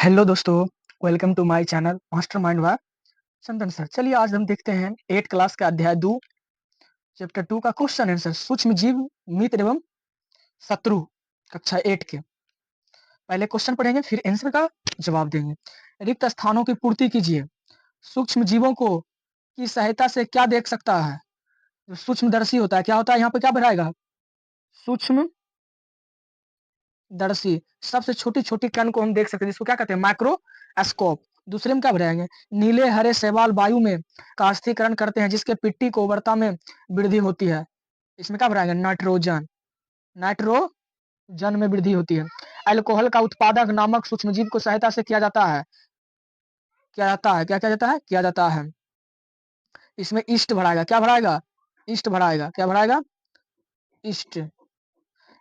Hello दोस्तों, welcome to my channel mastermind by Chandan sir. चलिए आज हम देखते हैं 8 क्लास का अध्याय 2 चैप्टर 2 का क्वेश्चन आंसर सूक्ष्म जीव मित्र एवं शत्रु कक्षा 8 के। पहले क्वेश्चन पढ़ेंगे फिर आंसर का जवाब देंगे। रिक्त स्थानों की पूर्ति कीजिए। सूक्ष्म जीवों को की सहायता से क्या देख सकता है? जो सूक्ष्मदर्शी होता है क्या होता है? यहाँ पे क्या बढ़ाएगा? सूक्ष्म दर्शी सबसे छोटी-छोटी कण को हम देख सकते हैं जिसको क्या कहते हैं? माइक्रोस्कोप। दूसरे में क्या बढ़ाएँगे? नीले हरे शैवाल वायु में काष्ठीकरण करते हैं जिसके मिट्टी को उर्वरता में वृद्धि होती है। इसमें क्या बढ़ाएँगे? नाइट्रोजन। नाइट्रोजन में वृद्धि होती है। अल्कोहल का उत्पादक नामक सूक्ष्मजीव को सहायता से किया जाता है। क्या किया जाता है? किया जाता है। इसमें ईस्ट बढ़ाएगा। क्या बढ़ाएगा? ईस्ट बढ़ाएगा। क्या बढ़ाएगा? ईस्ट।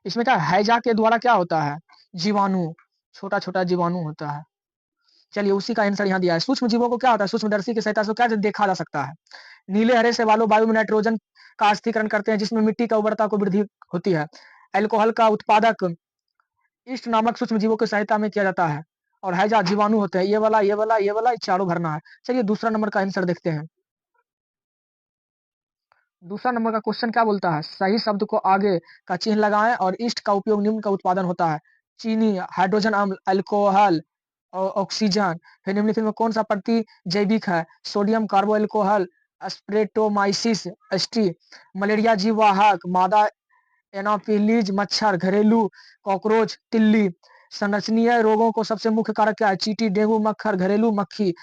इसमें क्या हैजा के द्वारा क्या होता है? जीवाणु, छोटा-छोटा जीवाणु होता है। चलिए उसी का आंसर यहाँ दिया है। सूक्ष्म जीवों को क्या होता है? सूक्ष्मदर्शी की सहायता से क्या देखा जा सकता है? नीले हरे शैवालों वायु में नाइट्रोजन का आस्तीकरण करते हैं जिसमें मिट्टी का उर्वरता को वृद्धि होती है। अल्कोहल का उत्पादक ईस्ट नामक सूक्ष्म जीवों की सहायता में किया जाता है। और हैजा जीवाणु होते हैं। ये चारों भरना है। चलिए दूसरा नंबर का आंसर देखते हैं। दूसरा नंबर का क्वेश्चन क्या बोलता है? सही शब्द को आगे का चिन्ह लगाएं और ईस्ट का उपयोग निम्न का उत्पादन होता है। चीनी, हाइड्रोजन अम्ल, अल्कोहल और ऑक्सीजन। फिर निम्नलिखित में कौन सा प्रतिजैविक है? सोडियम कार्बो अल्कोहल, स्प्रेटोमाइसिस एस्टी, मलेरिया जीववाहक, मादा एनाफिलीज मच्छर, घरेलू कॉकरोच, तिल्ली। संरचनीय रोगों को सबसे मुख्य कारक क्या है? चींटी, डेंगू मक्खर, घरेलू मक्खी।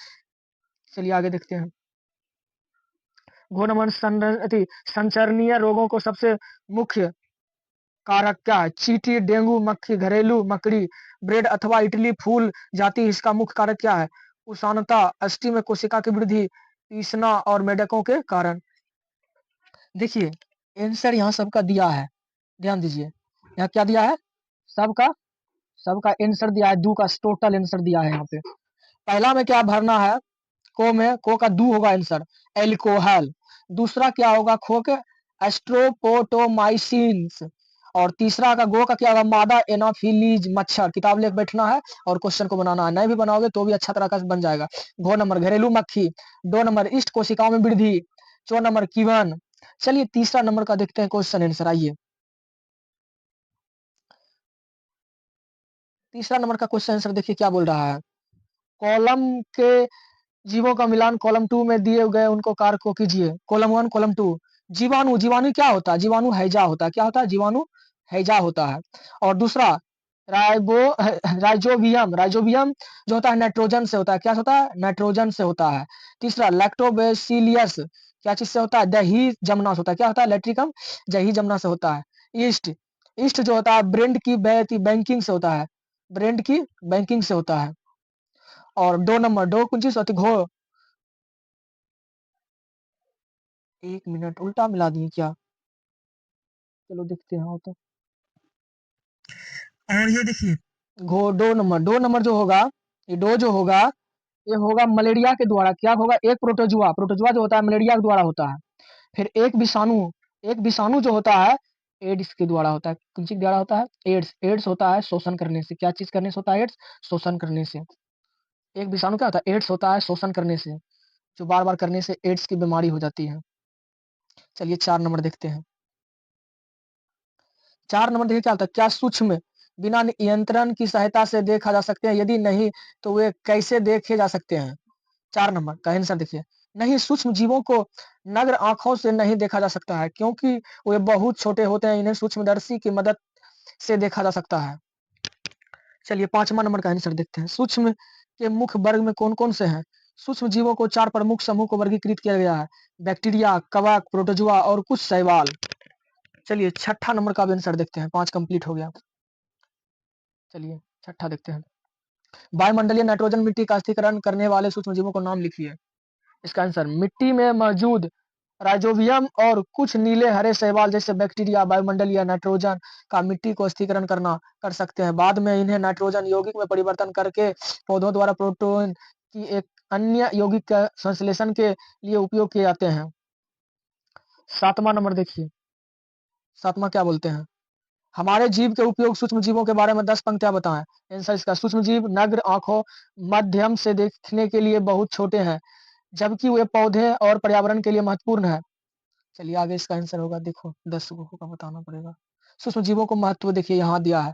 चलिए आगे देखते हैं। घोनमन संचरणीय रोगों को सबसे मुख्य कारक क्या है? चींटी, डेंगू मक्खी, घरेलू मकड़ी। ब्रेड अथवा इटली फूल जाति इसका मुख्य कारक क्या है? उष्णता, अस्थि में कोशिका की वृद्धि, तीसना और मेढकों के कारण। देखिए आंसर यहाँ सबका दिया है, ध्यान दीजिए। यहाँ क्या दिया है? सबका सबका आंसर दिया है। दू का टोटल आंसर दिया है यहाँ पे। पहला में क्या भरना है? को में को का दू होगा आंसर एल्कोहल। दूसरा क्या होगा? खो के एस्ट्रोपोटोमाइसिन्स। और तीसरा का गो का क्या होगा? मादा एनाफिलीज मच्छर। किताब लेके बैठना है और क्वेश्चन को बनाना है। नहीं भी बनाओगे तो भी अच्छा तरह का बन जाएगा। गो नंबर घरेलू मक्खी। 2 नंबर ईस्ट कोशिकाओं में वृद्धि। 4 नंबर कीवन। चलिए तीसरा नंबर का देखते हैं क्वेश्चन आंसर। आइए तीसरा नंबर का क्वेश्चन आंसर देखिए क्या बोल रहा है। कॉलम के जीवों का मिलान कॉलम 2 में दिए गए उनको कारक को कीजिए। Column 1 column 2। जीवाणु जीवाणु क्या होता है? जीवाणु हैजा होता है। क्या होता है? जीवाणु हैजा होता है। और दूसरा राइबो राइजोबियम राइजोबियम जो होता है नाइट्रोजन से होता है। क्या होता है? नाइट्रोजन से होता है। तीसरा लैक्टोबैसिलियस क्या चीज से होता है? दही जमना से होता है। क्या होता है? लैट्रिकम दही जमना से होता है। ईस्ट ईस्ट जो होता है ब्रेंड की बैंकिंग से होता है। ब्रेंड की बैंकिंग से होता है। और 2 नंबर दो कौन चीज होती? घो 1 मिनट उल्टा मिला दिए क्या? चलो देखते हैं हाँ तो। और ये देखिए 2 नंबर जो होगा, ये दो जो होगा ये होगा मलेरिया के द्वारा। क्या होगा? एक प्रोटोजुआ प्रोटोजुआ जो होता है मलेरिया के द्वारा होता है। फिर एक विषाणु जो होता है एड्स के द्वारा होता है। कौन सी के द्वारा होता है? एड्स एड्स होता है शोषण करने से। क्या चीज करने से होता है? एड्स शोषण करने से। एक विषाणु क्या होता है? एड्स होता है शोषण करने से, जो बार बार करने से एड्स की बीमारी हो जाती है। चलिए 4 नंबर देखते हैं। 4 नंबर देखिए क्या होता है? क्या सूक्ष्म बिना नियंत्रण की सहायता से देखा जा सकते हैं? यदि नहीं तो वे कैसे देखे जा सकते हैं? 4 नंबर का आंसर देखिए। नहीं, सूक्ष्म जीवों को नग्न आंखों से नहीं देखा जा सकता है क्योंकि वे बहुत छोटे होते हैं। इन्हें सूक्ष्मदर्शी की मदद से देखा जा सकता है। चलिए 5वां नंबर का आंसर देखते हैं। सूक्ष्म के मुख्य वर्ग में कौन-कौन से हैं? सूक्ष्म जीवों को 4 प्रमुख समूह को वर्गीकृत किया गया है। बैक्टीरिया, कवक, प्रोटोजुआ और कुछ शैवाल। चलिए छठा नंबर का भी आंसर देखते हैं। 5 कंप्लीट हो गया। चलिए छठा देखते हैं। वायुमंडलीय नाइट्रोजन मिट्टी का आस्तीकरण करने वाले सूक्ष्मजीवों को नाम लिखिए। इसका आंसर मिट्टी में मौजूद राइजोबियम और कुछ नीले हरे शैवाल जैसे बैक्टीरिया वायुमंडलीय नाइट्रोजन का मिट्टी को स्थिरीकरण करना कर सकते हैं। बाद में इन्हें नाइट्रोजन यौगिक में परिवर्तन करके पौधों द्वारा प्रोटीन की एक अन्य यौगिक का संश्लेषण के लिए उपयोग किए जाते हैं। 7वां नंबर देखिए। 7वां क्या बोलते हैं? हमारे जीव के उपयोग सूक्ष्म जीवों के बारे में 10 पंक्तियां बताएं। आंसर इसका सूक्ष्म जीव नग्न आंखों माध्यम से देखने के लिए बहुत छोटे हैं, जबकि वे पौधे और पर्यावरण के लिए महत्वपूर्ण है। चलिए आगे इसका आंसर होगा, देखो 10 को का बताना पड़ेगा। सूक्ष्म जीवों को महत्व देखिए यहाँ दिया है।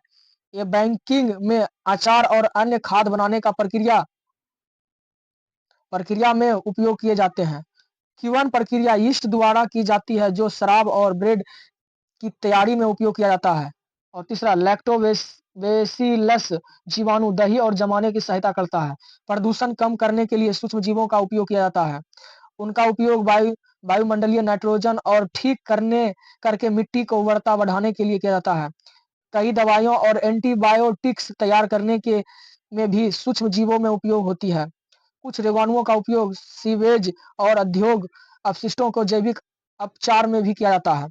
ये बैंकिंग में अचार और अन्य खाद्य बनाने का प्रक्रिया में उपयोग किए जाते हैं। Q1 प्रक्रिया यीस्ट द्वारा की जाती है, जो शराब और ब्रेड की तैयारी में उपयोग किया जाता है। और तीसरा लैक्टोबैसिलस जीवाणु दही और जमाने की सहायता करता है। प्रदूषण कम करने के लिए सूक्ष्म जीवों का उपयोग किया जाता है। उनका उपयोग वायुमंडलीय नाइट्रोजन और ठीक करके मिट्टी को उर्वरता बढ़ाने के लिए किया जाता है। कई दवाइयों और एंटीबायोटिक्स तैयार करने के में भी सूक्ष्म जीवों में उपयोग होती है। कुछ रोगाणुओं का उपयोग सीवेज और उद्योग अपशिष्टों को जैविक उपचार में भी किया जाता है।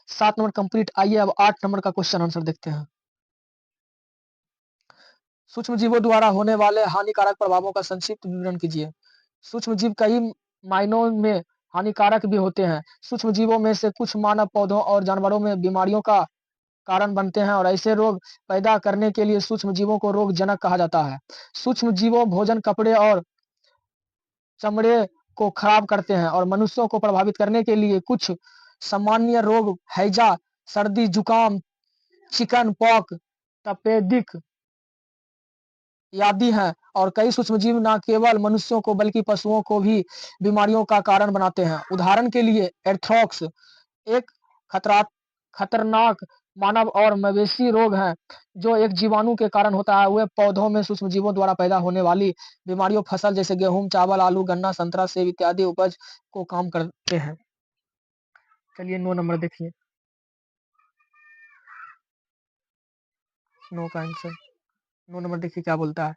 7 नंबर कंप्लीट। आइए अब 8 नंबर का क्वेश्चन आंसर देखते हैं। सूक्ष्म जीवों द्वारा होने वाले हानिकारक प्रभावों का संक्षिप्त विवरण कीजिए। सूक्ष्म जीव कई मायनों में हानिकारक भी होते हैं। सूक्ष्म जीवों में से कुछ मानव पौधों और जानवरों में बीमारियों का कारण बनते हैं और ऐसे रोग पैदा करने के लिए सूक्ष्म जीवों को रोगजनक कहा जाता है। सूक्ष्म जीवों भोजन, कपड़े और चमड़े को खराब करते हैं और मनुष्यों को प्रभावित करने के लिए कुछ सामान्य रोग हैजा, सर्दी, जुकाम, चिकन पॉक, तपेदिक आदि हैं। और कई सूक्ष्मजीव न केवल मनुष्यों को बल्कि पशुओं को भी बीमारियों का कारण बनाते हैं। उदाहरण के लिए एंथ्रेक्स एक खतरा खतरनाक मानव और मवेशी रोग है जो एक जीवाणु के कारण होता है। वे पौधों में सूक्ष्मजीवों द्वारा पैदा होने वाली बीमारियों, फसल जैसे गेहूं, चावल, आलू, गन्ना, संतरा, सेब इत्यादि उपज को कम करते हैं। चलिए 9 नंबर देखिए। 9 का आंसर 9 नंबर देखिए क्या बोलता है।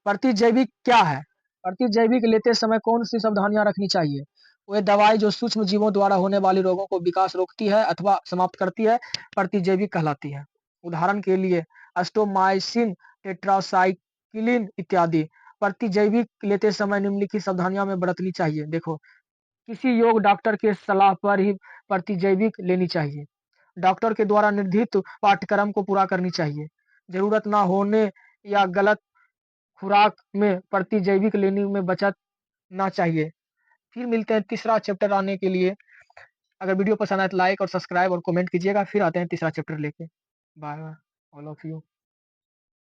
प्रतिजैविक क्या है? प्रतिजैविक लेते समय कौन सी सावधानियां रखनी चाहिए? वे दवाई जो सूक्ष्म जीवों द्वारा होने वाली रोगों को विकास रोकती है अथवा समाप्त करती है, प्रतिजैविक कहलाती है। उदाहरण के लिए एस्टोमाइसिन, टेट्रासाइक्लिन इत्यादि। प्रतिजैविक लेते समय निम्नलिखित सावधानियां में बरतनी चाहिए। देखो, किसी योग डॉक्टर के सलाह पर ही प्रतिजैविक लेनी चाहिए। डॉक्टर के द्वारा निर्धारित पाठ्यक्रम को पूरा करनी चाहिए। जरूरत ना होने या गलत खुराक में प्रतिजैविक लेने में बचना चाहिए। फिर मिलते हैं तीसरा चैप्टर आने के लिए। अगर वीडियो पसंद आए तो लाइक और सब्सक्राइब और कमेंट कीजिएगा। फिर आते हैं तीसरा चैप्टर लेके। Bye bye all of you.